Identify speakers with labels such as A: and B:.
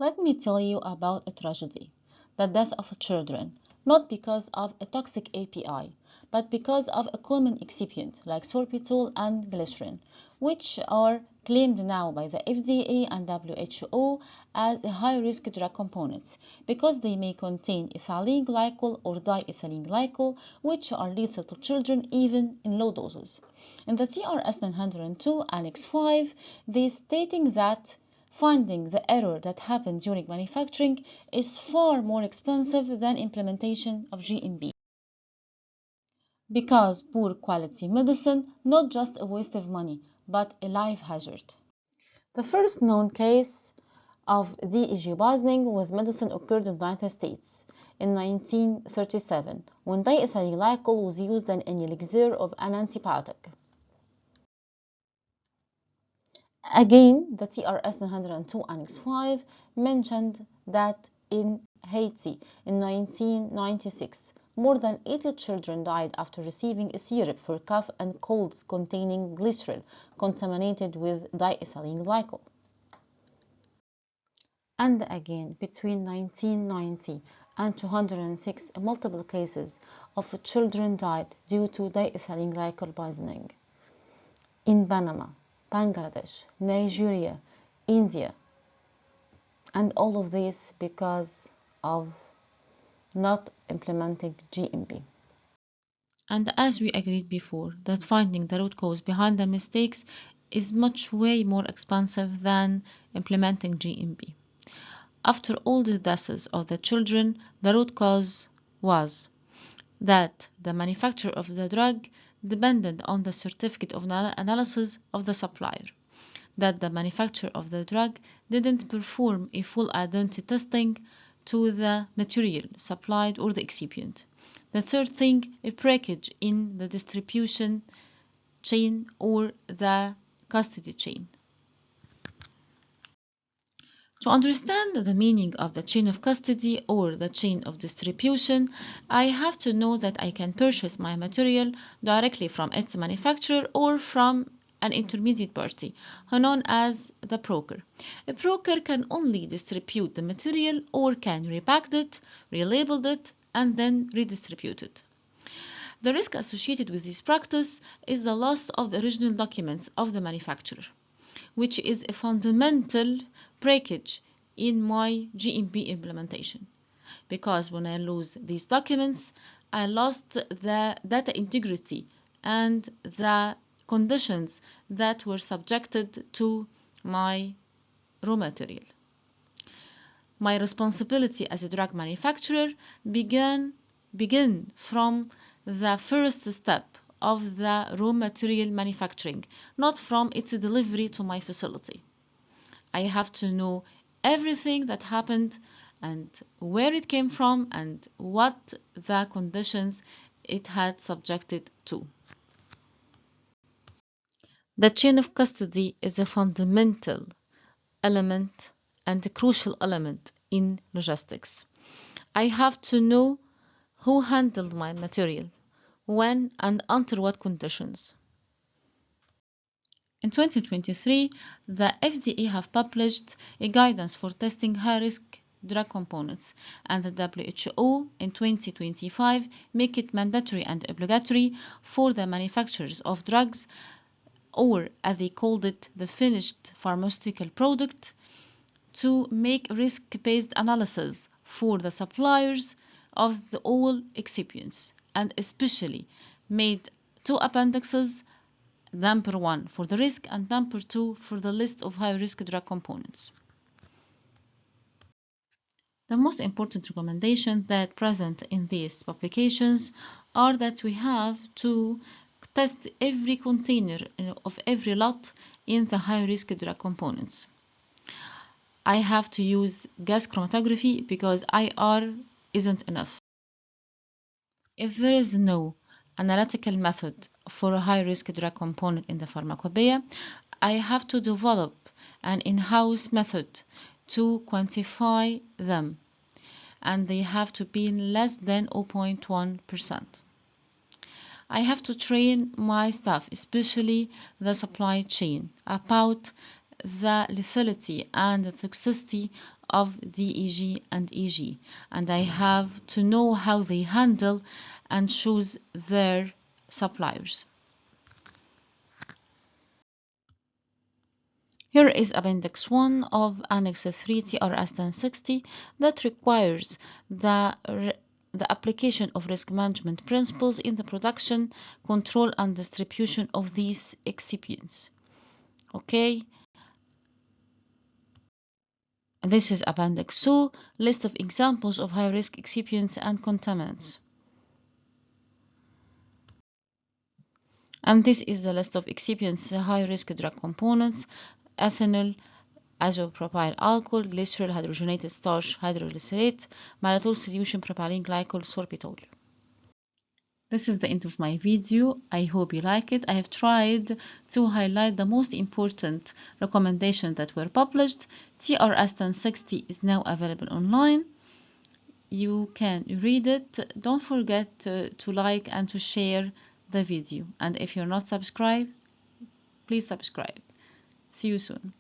A: Let me tell you about a tragedy, the death of children, not because of a toxic API, but because of a common excipient like sorbitol and glycerin, which are claimed now by the FDA and WHO as high-risk drug components because they may contain ethylene glycol or diethylene glycol, which are lethal to children even in low doses. In the TRS 902 Annex 5, they stating that finding the error that happened during manufacturing is far more expensive than implementation of GMP. Because poor quality medicine not just a waste of money, but a life hazard. The first known case of DEG poisoning with medicine occurred in the United States in 1937 when diethylene glycol was used in an elixir of an antibiotic. Again, the TRS 902 Annex 5 mentioned that in Haiti in 1996, more than 80 children died after receiving a syrup for cough and colds containing glycerol contaminated with diethylene glycol. And again, between 1990 and 206, multiple cases of children died due to diethylene glycol poisoning in Panama, Bangladesh, Nigeria, India, and all of this because of not implementing GMP. And as we agreed before, that finding the root cause behind the mistakes is much way more expensive than implementing GMP. After all the deaths of the children, the root cause was that the manufacturer of the drug depended on the certificate of analysis of the supplier, that the manufacturer of the drug didn't perform a full identity testing to the material supplied or the excipient. The third thing, a breakage in the distribution chain or the custody chain. To understand the meaning of the chain of custody or the chain of distribution, I have to know that I can purchase my material directly from its manufacturer or from an intermediate party, known as the broker. A broker can only distribute the material or can repack it, relabel it, and then redistribute it. The risk associated with this practice is the loss of the original documents of the manufacturer, which is a fundamental breakage in my GMP implementation. Because when I lose these documents, I lost the data integrity and the conditions that were subjected to my raw material. My responsibility as a drug manufacturer begin from the first step of the raw material manufacturing, not from its delivery to my facility. I have to know everything that happened and where it came from and what the conditions it had subjected to. The chain of custody is a fundamental element and a crucial element in logistics. I have to know who handled my material, when and under what conditions. In 2023, the FDA have published a guidance for testing high-risk drug components, and the WHO in 2025 make it mandatory and obligatory for the manufacturers of drugs, or as they called it, the finished pharmaceutical product, to make risk-based analysis for the suppliers of all excipients, and especially made two appendices, number 1 for the risk and number 2 for the list of high-risk drug components. The most important recommendations that present in these publications are that we have to test every container of every lot in the high-risk drug components. I have to use gas chromatography because IR isn't enough. If there is no analytical method for a high-risk drug component in the pharmacopoeia, I have to develop an in-house method to quantify them, and they have to be less than 0.1%. I have to train my staff, especially the supply chain, about the lethality and the toxicity of DEG and EG, and I have to know how they handle and choose their suppliers. Here is Appendix 1 of Annex 3 TRS 1060 that requires the application of risk management principles in the production, control, and distribution of these excipients. Okay. This is Appendix 2, list of examples of high-risk excipients and contaminants. And this is the list of excipients, high-risk drug components: ethanol, isopropyl alcohol, glycerol, hydrogenated starch, hydroglycerate, maltol solution, propylene glycol, sorbitol. This is the end of my video. I hope you like it. I have tried to highlight the most important recommendations that were published. TRS 1060 is now available online. You can read it. Don't forget to like and to share the video. And if you're not subscribed, please subscribe. See you soon.